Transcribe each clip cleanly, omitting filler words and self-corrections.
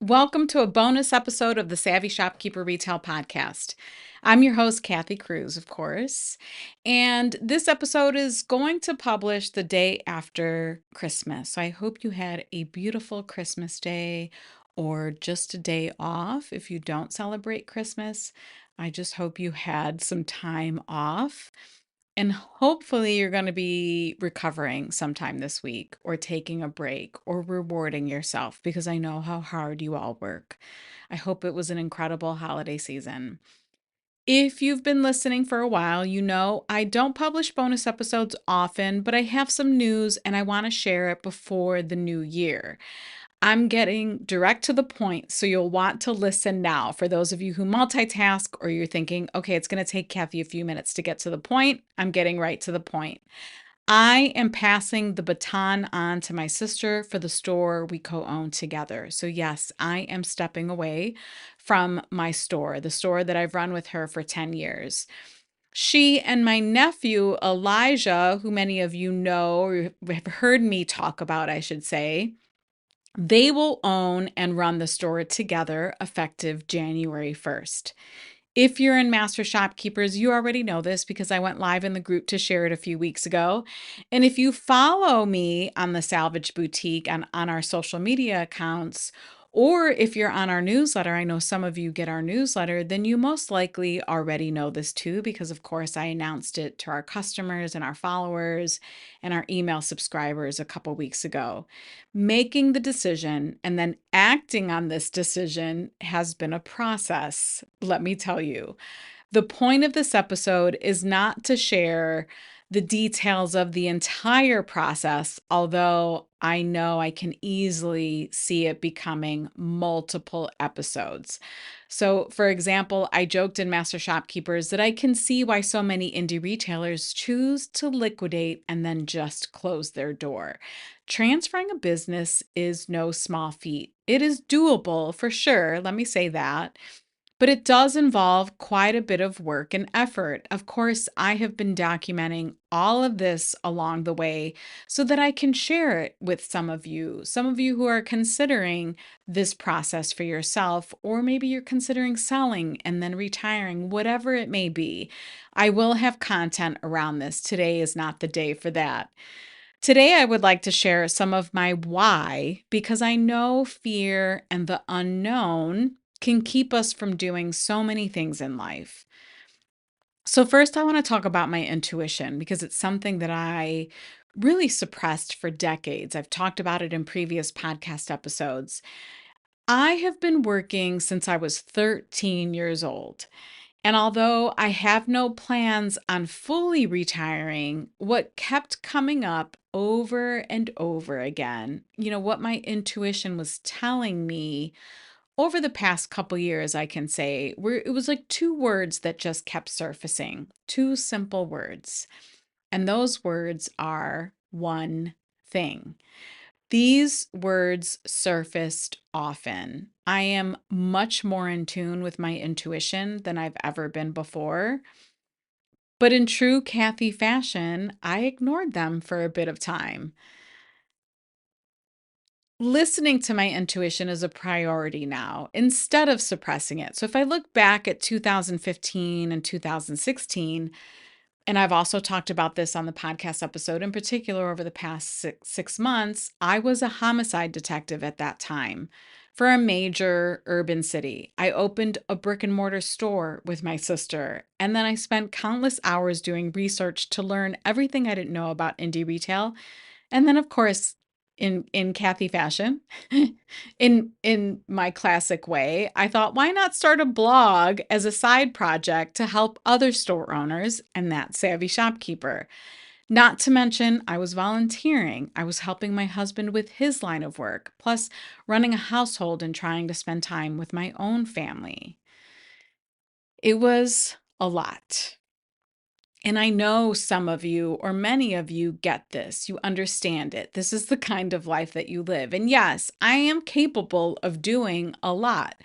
Welcome to a bonus episode of the Savvy Shopkeeper Retail Podcast. I'm your host, Kathy Cruz, of course, and this episode is going to publish the day after Christmas. So I hope you had a beautiful Christmas day or just a day off if you don't celebrate Christmas. I just hope you had some time off. And hopefully, you're going to be recovering sometime this week or taking a break or rewarding yourself because I know how hard you all work. I hope it was an incredible holiday season. If you've been listening for a while, you know I don't publish bonus episodes often, but I have some news and I want to share it before the new year. I'm getting direct to the point, so you'll want to listen now. For those of you who multitask or you're thinking, okay, it's going to take Kathy a few minutes to get to the point, I'm getting right to the point. I am passing the baton on to my sister for the store we co own together. So, yes, I am stepping away from my store, the store that I've run with her for 10 years. She and my nephew, Elijah, who many of you know or have heard me talk about, I should say, they will own and run the store together effective January 1st. If you're in Master Shopkeepers, you already know this because I went live in the group to share it a few weeks ago. And if you follow me on the Salvage Boutique and on our social media accounts, or if you're on our newsletter, I know some of you get our newsletter, then you most likely already know this too, because of course I announced it to our customers and our followers and our email subscribers a couple weeks ago. Making the decision and then acting on this decision has been a process, let me tell you. The point of this episode is not to share the details of the entire process, although I know I can easily see it becoming multiple episodes. So, for example, I joked in Master Shopkeepers that I can see why so many indie retailers choose to liquidate and then just close their door. Transferring a business is no small feat. It is doable for sure, let me say that. But it does involve quite a bit of work and effort. Of course, I have been documenting all of this along the way so that I can share it with some of you who are considering this process for yourself, or maybe you're considering selling and then retiring, whatever it may be. I will have content around this. Today is not the day for that. Today, I would like to share some of my why because I know fear and the unknown can keep us from doing so many things in life. So, first, I want to talk about my intuition because it's something that I really suppressed for decades. I've talked about it in previous podcast episodes. I have been working since I was 13 years old. And although I have no plans on fully retiring, what kept coming up over and over again, what my intuition was telling me over the past couple years, I can say, it was like two words that just kept surfacing, two simple words. And those words are one thing. These words surfaced often. I am much more in tune with my intuition than I've ever been before. But in true Kathy fashion, I ignored them for a bit of time. Listening to my intuition is a priority now instead of suppressing it. So if I look back at 2015 and 2016, and I've also talked about this on the podcast episode in particular over the past six months, I was a homicide detective at that time for a major urban city. I opened a brick and mortar store with my sister, and then I spent countless hours doing research to learn everything I didn't know about indie retail. And then, of course, in Kathy fashion, in my classic way, I thought, why not start a blog as a side project to help other store owners, and that Savvy Shopkeeper. Not to mention, I was volunteering. I was helping my husband with his line of work, plus running a household and trying to spend time with my own family. It was a lot. And I know some of you or many of you get this. You understand it. This is the kind of life that you live. And yes, I am capable of doing a lot.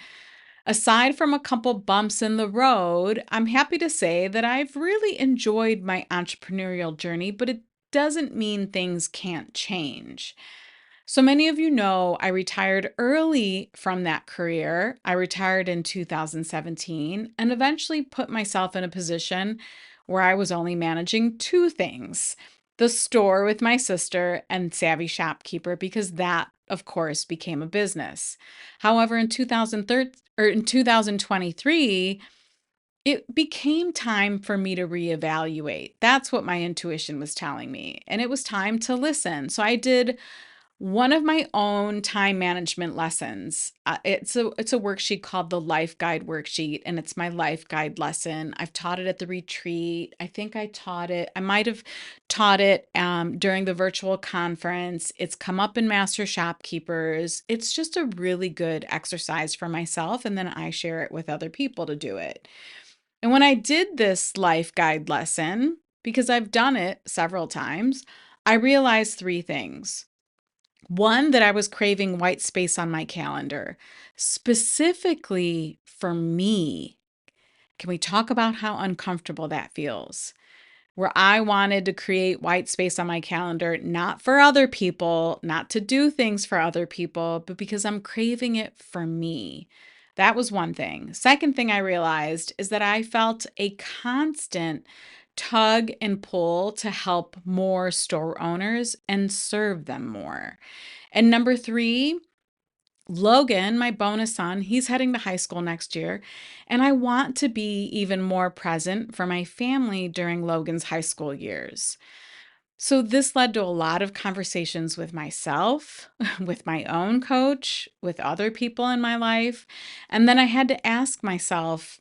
Aside from a couple bumps in the road, I'm happy to say that I've really enjoyed my entrepreneurial journey, but it doesn't mean things can't change. So many of you know I retired early from that career. I retired in 2017 and eventually put myself in a position where I was only managing two things: the store with my sister and Savvy Shopkeeper, because that, of course, became a business. However, in 2013 or in 2023, it became time for me to reevaluate. That's what my intuition was telling me. And it was time to listen. So I did one of my own time management lessons. It's a worksheet called the Life Guide worksheet, and it's my life guide lesson. I've taught it at the retreat. I think I taught it. I might have taught it during the virtual conference. It's come up in Master Shopkeepers. It's just a really good exercise for myself, and then I share it with other people to do it. And when I did this life guide lesson, because I've done it several times, I realized three things. One, that I was craving white space on my calendar, specifically for me. Can we talk about how uncomfortable that feels? Where I wanted to create white space on my calendar, not for other people, not to do things for other people, but because I'm craving it for me. That was one thing. Second thing I realized is that I felt a constant tug and pull to help more store owners and serve them more. And number three, Logan, my bonus son, he's heading to high school next year, and I want to be even more present for my family during Logan's high school years. So, this led to a lot of conversations with myself, with my own coach, with other people in my life. And then I had to ask myself,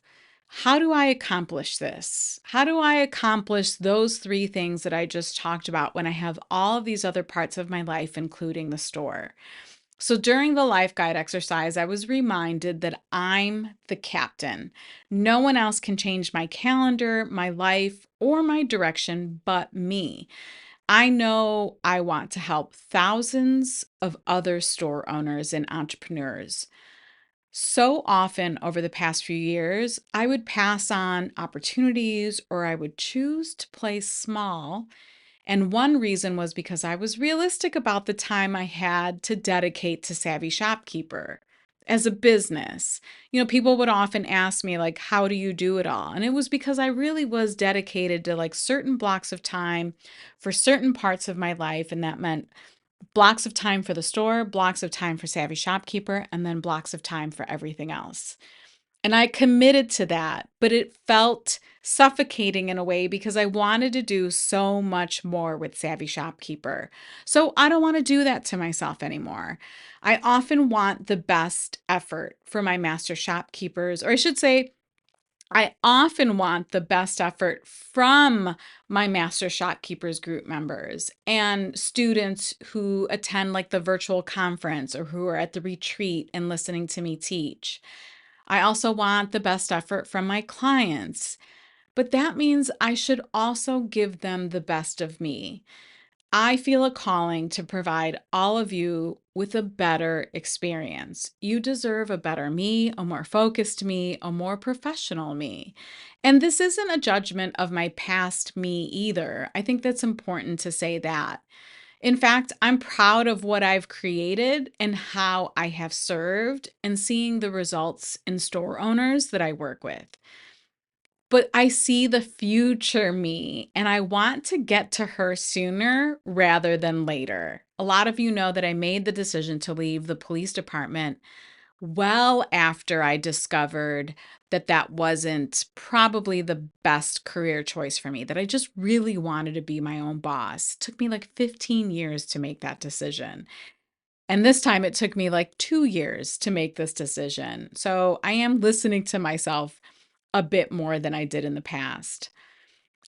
how do I accomplish this? How do I accomplish those three things that I just talked about when I have all of these other parts of my life, including the store? So during the life guide exercise, I was reminded that I'm the captain. No one else can change my calendar, my life, or my direction but me. I know I want to help thousands of other store owners and entrepreneurs. So often over the past few years, I would pass on opportunities or I would choose to play small, and one reason was because I was realistic about the time I had to dedicate to Savvy Shopkeeper as a business. People would often ask me, like, how do you do it all? And it was because I really was dedicated to like certain blocks of time for certain parts of my life. And that meant blocks of time for the store, blocks of time for Savvy Shopkeeper, and then blocks of time for everything else. And I committed to that, but it felt suffocating in a way because I wanted to do so much more with Savvy Shopkeeper. So I don't want to do that to myself anymore. I often want the best effort for my master shopkeepers, or I should say, I often want the best effort from my master shopkeepers group members and students who attend like the virtual conference or who are at the retreat and listening to me teach. I also want the best effort from my clients, but that means I should also give them the best of me. I feel a calling to provide all of you with a better experience. You deserve a better me, a more focused me, a more professional me. And this isn't a judgment of my past me either. I think that's important to say that. In fact, I'm proud of what I've created and how I have served and seeing the results in store owners that I work with. But I see the future me and I want to get to her sooner rather than later. A lot of you know that I made the decision to leave the police department well after I discovered that that wasn't probably the best career choice for me, that I just really wanted to be my own boss. It took me like 15 years to make that decision. And this time it took me like 2 years to make this decision. So I am listening to myself a bit more than I did in the past.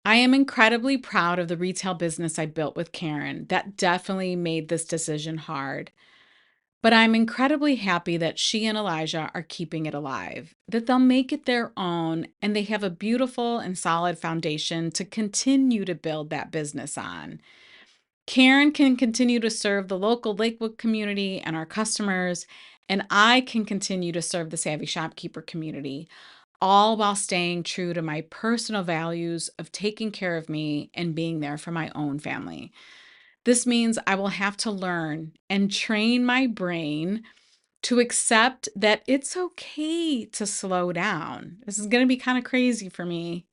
I am incredibly proud of the retail business I built with Karen. That definitely made this decision hard. But I'm incredibly happy that she and Elijah are keeping it alive, that they'll make it their own, and they have a beautiful and solid foundation to continue to build that business on. Karen can continue to serve the local Lakewood community and our customers, and I can continue to serve the Savvy Shopkeeper community, all while staying true to my personal values of taking care of me and being there for my own family. This means I will have to learn and train my brain to accept that it's okay to slow down. This is going to be kind of crazy for me.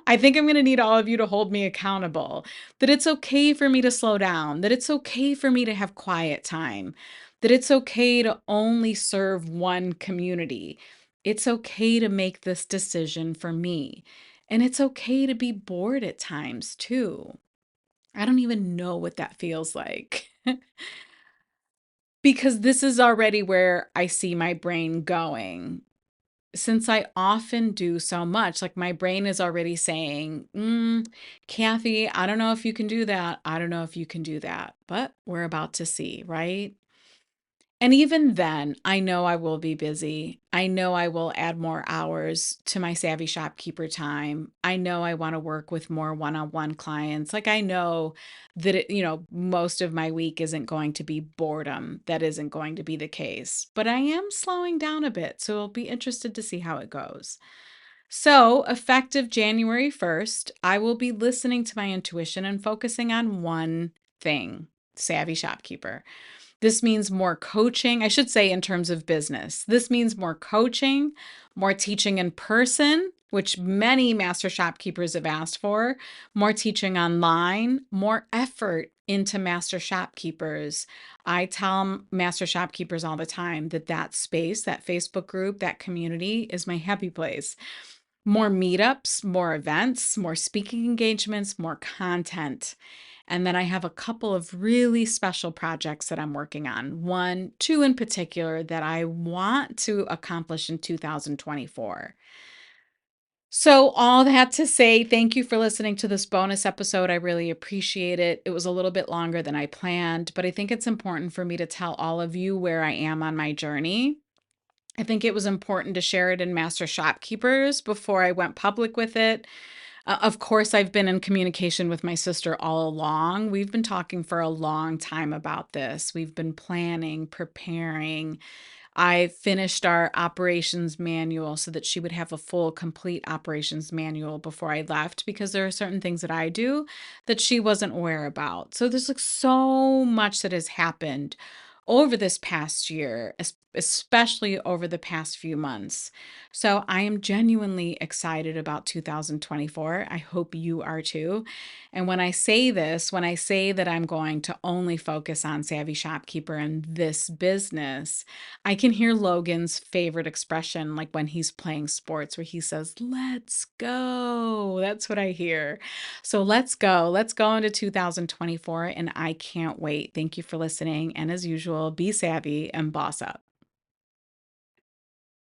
I think I'm going to need all of you to hold me accountable, that it's okay for me to slow down, that it's okay for me to have quiet time, that it's okay to only serve one community. It's okay to make this decision for me. And it's okay to be bored at times too. I don't even know what that feels like. Because this is already where I see my brain going. Since I often do so much, like my brain is already saying, Kathy, I don't know if you can do that. I don't know if you can do that, but we're about to see, right? And even then, I know I will be busy. I know I will add more hours to my Savvy Shopkeeper time. I know I want to work with more one-on-one clients. Like I know that most of my week isn't going to be boredom. That isn't going to be the case. But I am slowing down a bit, so I'll be interested to see how it goes. So, effective January 1st, I will be listening to my intuition and focusing on one thing, Savvy Shopkeeper. This means more coaching, I should say, in terms of business. This means more coaching, more teaching in person, which many master shopkeepers have asked for, more teaching online, more effort into master shopkeepers. I tell master shopkeepers all the time that that space, that Facebook group, that community is my happy place. More meetups, more events, more speaking engagements, more content. And then I have a couple of really special projects that I'm working on. Two in particular that I want to accomplish in 2024. So, all that to say, thank you for listening to this bonus episode. I really appreciate it. It was a little bit longer than I planned, but I think it's important for me to tell all of you where I am on my journey. I think it was important to share it in Master Shopkeepers before I went public with it. Of course, I've been in communication with my sister all along. We've been talking for a long time about this. We've been planning, preparing. I finished our operations manual so that she would have a full, complete operations manual before I left because there are certain things that I do that she wasn't aware about. So there's like so much that has happened over this past year, especially over the past few months. So I am genuinely excited about 2024. I hope you are too. And when I say this, when I say that I'm going to only focus on Savvy Shopkeeper and this business, I can hear Logan's favorite expression, like when he's playing sports, where he says, "Let's go." That's what I hear. So let's go. Let's go into 2024, and I can't wait. Thank you for listening. And as usual, be savvy and boss up.